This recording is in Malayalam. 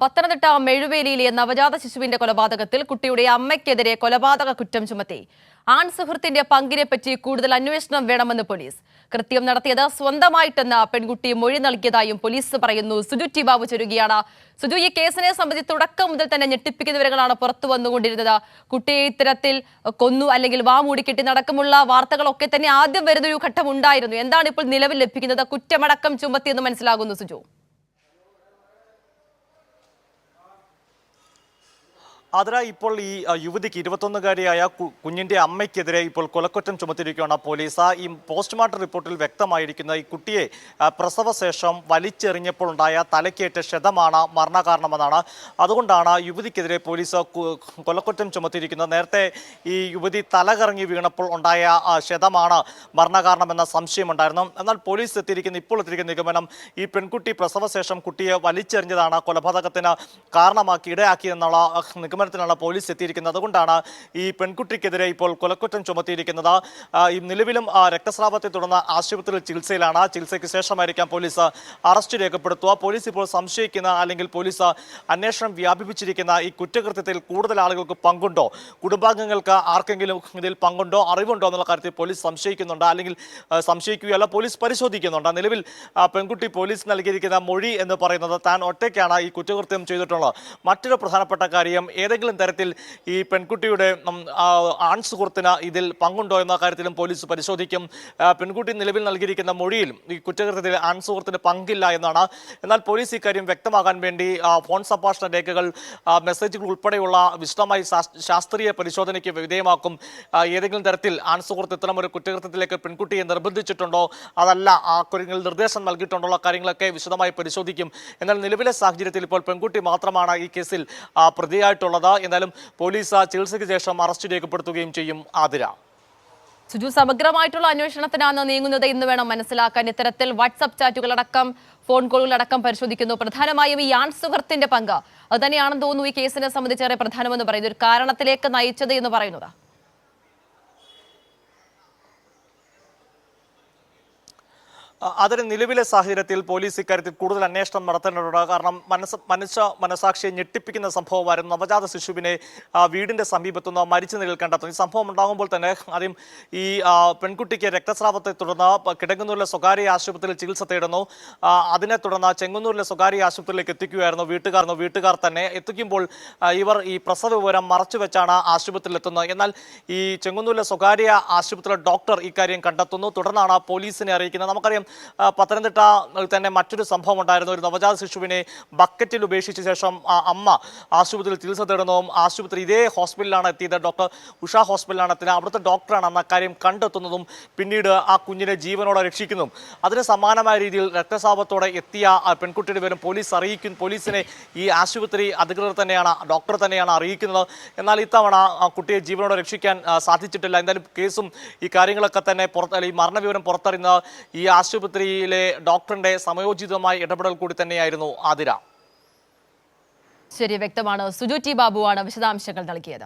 പത്തനംതിട്ട മെഴുവേലിയിലെ നവജാത ശിശുവിന്റെ കൊലപാതകത്തിൽ കുട്ടിയുടെ അമ്മയ്ക്കെതിരെ കൊലപാതക കുറ്റം ചുമത്തി. ആൺ സുഹൃത്തിന്റെ പങ്കിനെപ്പറ്റി കൂടുതൽ അന്വേഷണം വേണമെന്ന് പോലീസ്. കൃത്യം നടത്തിയത് സ്വന്തമായിട്ടെന്ന പെൺകുട്ടി മൊഴി നൽകിയതായും പോലീസ് പറയുന്നു. സുജു ടി ബാബു ചേരുകയാണ്. സുജു, ഈ കേസിനെ സംബന്ധിച്ച് തുടക്കം മുതൽ തന്നെ ഞെട്ടിപ്പിക്കുന്ന വിവരങ്ങളാണ് പുറത്തു വന്നുകൊണ്ടിരുന്നത്. കുട്ടിയെ ഇത്തരത്തിൽ കൊന്നു അല്ലെങ്കിൽ വാ മൂടിക്കെട്ടി നടക്കമുള്ള വാർത്തകളൊക്കെ തന്നെ ആദ്യം വരുന്നൊരു ഘട്ടം ഉണ്ടായിരുന്നു. എന്താണ് ഇപ്പോൾ നിലവിൽ ലഭിക്കുന്നത്? കുറ്റമടക്കം ചുമത്തിയെന്ന് മനസ്സിലാകുന്നു സുജു. അതിനാ ഇപ്പോൾ ഈ യുവതിക്ക് 21-കാരിയായ കുഞ്ഞിന്റെ അമ്മയ്ക്കെതിരെ ഇപ്പോൾ കൊലക്കുറ്റം ചുമത്തിയിരിക്കുകയാണ് പോലീസ്. ഈ പോസ്റ്റ്മോർട്ടം റിപ്പോർട്ടിൽ വ്യക്തമായിരിക്കുന്ന ഈ കുട്ടിയെ പ്രസവശേഷം വലിച്ചെറിഞ്ഞപ്പോൾ ഉണ്ടായ തലക്കേറ്റ ക്ഷതമാണ് മരണകാരണമെന്നാണ്. അതുകൊണ്ടാണ് യുവതിക്കെതിരെ പോലീസ് കൊലക്കുറ്റം ചുമത്തിയിരിക്കുന്നത്. നേരത്തെ ഈ യുവതി തലകറങ്ങി വീണപ്പോൾ ഉണ്ടായ ക്ഷതമാണ് മരണകാരണമെന്ന സംശയമുണ്ടായിരുന്നു. എന്നാൽ പോലീസ് ഇപ്പോൾ എത്തിയിരിക്കുന്ന നിഗമനം ഈ പെൺകുട്ടി പ്രസവശേഷം കുട്ടിയെ വലിച്ചെറിഞ്ഞതാണ് കൊലപാതകത്തിന് കാരണമാക്കി ഇടയാക്കിയെന്നുള്ള ാണ് പോലീസ് എത്തിയിരിക്കുന്നത്. അതുകൊണ്ടാണ് ഈ പെൺകുട്ടിക്കെതിരെ ഇപ്പോൾ കൊലക്കുറ്റം ചുമത്തിയിരിക്കുന്നത്. ഈ നിലവിലും രക്തസ്രാവത്തെ തുടർന്ന് ആശുപത്രിയിൽ ചികിത്സയിലാണ്. ചികിത്സയ്ക്ക് ശേഷമായിരിക്കാം പോലീസ് അറസ്റ്റ് രേഖപ്പെടുത്തുക. പോലീസ് ഇപ്പോൾ സംശയിക്കുന്ന അല്ലെങ്കിൽ പോലീസ് അന്വേഷണം വ്യാപിപ്പിച്ചിരിക്കുന്ന ഈ കുറ്റകൃത്യത്തിൽ കൂടുതൽ ആളുകൾക്ക് പങ്കുണ്ടോ, കുടുംബാംഗങ്ങൾക്ക് ആർക്കെങ്കിലും ഇതിൽ പങ്കുണ്ടോ, അറിവുണ്ടോ എന്നുള്ള കാര്യത്തിൽ പോലീസ് സംശയിക്കുന്നുണ്ട്. അല്ലെങ്കിൽ സംശയിക്കുകയല്ല, പോലീസ് പരിശോധിക്കുന്നുണ്ട്. നിലവിൽ പെൺകുട്ടി പോലീസ് നൽകിയിരിക്കുന്ന മൊഴി എന്ന് പറയുന്നത് താൻ ഒറ്റയ്ക്കാണ് ഈ കുറ്റകൃത്യം ചെയ്തിട്ടുള്ളത്. മറ്റൊരു പ്രധാനപ്പെട്ട കാര്യം, ഏതെങ്കിലും തരത്തിൽ ഈ പെൺകുട്ടിയുടെ ആൺ സുഹൃത്തിന് ഇതിൽ പങ്കുണ്ടോ എന്ന കാര്യത്തിലും പോലീസ് പരിശോധിക്കും. പെൺകുട്ടി നിലവിൽ നൽകിയിരിക്കുന്ന മൊഴിയിൽ ഈ കുറ്റകൃത്യത്തിൽ ആൺ സുഹൃത്തിന് പങ്കില്ല എന്നാണ്. എന്നാൽ പോലീസ് ഇക്കാര്യം വ്യക്തമാകാൻ വേണ്ടി ഫോൺ സംഭാഷണ രേഖകൾ, മെസ്സേജുകൾ ഉൾപ്പെടെയുള്ള വിശദമായി ശാസ്ത്രീയ പരിശോധനയ്ക്ക് വിധേയമാക്കും. ഏതെങ്കിലും തരത്തിൽ ആൺ സുഹൃത്ത് ഇത്തരം ഒരു കുറ്റകൃത്യത്തിലേക്ക് പെൺകുട്ടിയെ നിർബന്ധിച്ചിട്ടുണ്ടോ, അതല്ല ആ കാര്യങ്ങളിൽ നിർദ്ദേശം നൽകിയിട്ടുള്ള കാര്യങ്ങളൊക്കെ വിശദമായി പരിശോധിക്കും. എന്നാൽ നിലവിലെ സാഹചര്യത്തിൽ ഇപ്പോൾ പെൺകുട്ടി മാത്രമാണ് ഈ കേസിൽ പ്രതിയായിട്ടുള്ളത്. എന്നാലും പോലീസ് ചികിത്സയ്ക്ക് ശേഷം അറസ്റ്റ് രേഖപ്പെടുത്തുകയും ചെയ്യും. ആതിര, സുജു, സമഗ്രമായിട്ടുള്ള അന്വേഷണത്തിനാണ് നീങ്ങുന്നത് എന്ന് വേണം മനസ്സിലാക്കാൻ. ഇത്തരത്തിൽ വാട്സ്ആപ്പ് ചാറ്റുകളടക്കം ഫോൺ കോളുകളടക്കം പരിശോധിക്കുന്നു. പ്രധാനമായും ഈ ആൺ സുഹൃത്തിന്റെ പങ്ക് അത് തന്നെയാണെന്ന് തോന്നുന്നു ഈ കേസിനെ സംബന്ധിച്ചേറെ പ്രധാനമെന്ന് പറയുന്നത്, ഒരു കാരണത്തിലേക്ക് നയിച്ചത് എന്ന് പറയുന്നത്. അതിന് നിലവിലെ സാഹചര്യത്തിൽ പോലീസ് ഇക്കാര്യത്തിൽ കൂടുതൽ അന്വേഷണം നടത്തേണ്ടതുണ്ട്. കാരണം മനസാക്ഷിയെ ഞെട്ടിപ്പിക്കുന്ന സംഭവമായിരുന്നു. നവജാത ശിശുവിനെ വീടിന്റെ സമീപത്തുനിന്ന് മരിച്ച നിലയിൽ കണ്ടെത്തുന്നു. ഈ സംഭവം ഉണ്ടാകുമ്പോൾ തന്നെ ആദ്യം ഈ പെൺകുട്ടിക്ക് രക്തസ്രാവത്തെ തുടർന്ന് കിടങ്ങന്നൂരിലെ സ്വകാര്യ ആശുപത്രിയിൽ ചികിത്സ തേടുന്നു. അതിനെ തുടർന്ന് ചെങ്ങന്നൂരിലെ സ്വകാര്യ ആശുപത്രിയിലേക്ക് എത്തിക്കുകയായിരുന്നു വീട്ടുകാർ തന്നെ. എത്തിക്കുമ്പോൾ ഇവർ ഈ പ്രസവ വിവരം മറച്ചുവെച്ചാണ് ആശുപത്രിയിൽ എത്തുന്നത്. എന്നാൽ ഈ ചെങ്ങന്നൂരിലെ സ്വകാര്യ ആശുപത്രിയിലെ ഡോക്ടർ ഇക്കാര്യം കണ്ടെത്തുന്നു. തുടർന്നാണ് പോലീസിനെ അറിയിക്കുന്നത്. നമുക്കറിയാം, പത്തനംതിട്ട തന്നെ മറ്റൊരു സംഭവം ഉണ്ടായിരുന്നു. ഒരു നവജാത ശിശുവിനെ ബക്കറ്റിൽ ഉപേക്ഷിച്ച ശേഷം അമ്മ ആശുപത്രിയിൽ ചികിത്സ തേടുന്നതും ആശുപത്രി ഇതേ ഹോസ്പിറ്റലിലാണ് എത്തിയത്, ഡോക്ടർ ഉഷ ഹോസ്പിറ്റലിലാണ് എത്തിയത്. അവിടുത്തെ ഡോക്ടറാണ് അന്ന് അക്കാര്യം കണ്ടെത്തുന്നതും പിന്നീട് ആ കുഞ്ഞിനെ ജീവനോടെ രക്ഷിക്കുന്നതും. അതിന് സമാനമായ രീതിയിൽ രക്തസ്രാവത്തോടെ എത്തിയ പെൺകുട്ടിയുടെ പേരും പോലീസിനെ ഈ ആശുപത്രി അധികൃതർ തന്നെയാണ്, ഡോക്ടർ തന്നെയാണ് അറിയിക്കുന്നത്. എന്നാൽ ഇത്തവണ ആ കുട്ടിയെ ജീവനോടെ രക്ഷിക്കാൻ സാധിച്ചിട്ടില്ല. എന്തായാലും കേസും ഈ കാര്യങ്ങളൊക്കെ തന്നെ ഈ മരണവിവരം പുറത്തറിയുന്ന ഈ ആശുപത്രിയിലെ ഡോക്ടറിന്റെ സമയോചിതമായ ഇടപെടൽ കൂടി തന്നെയായിരുന്നു. ആതിര, ശരി, വ്യക്തമാണ്. സുജു ടി ബാബുവാണ് വിശദാംശങ്ങൾ നൽകിയത്.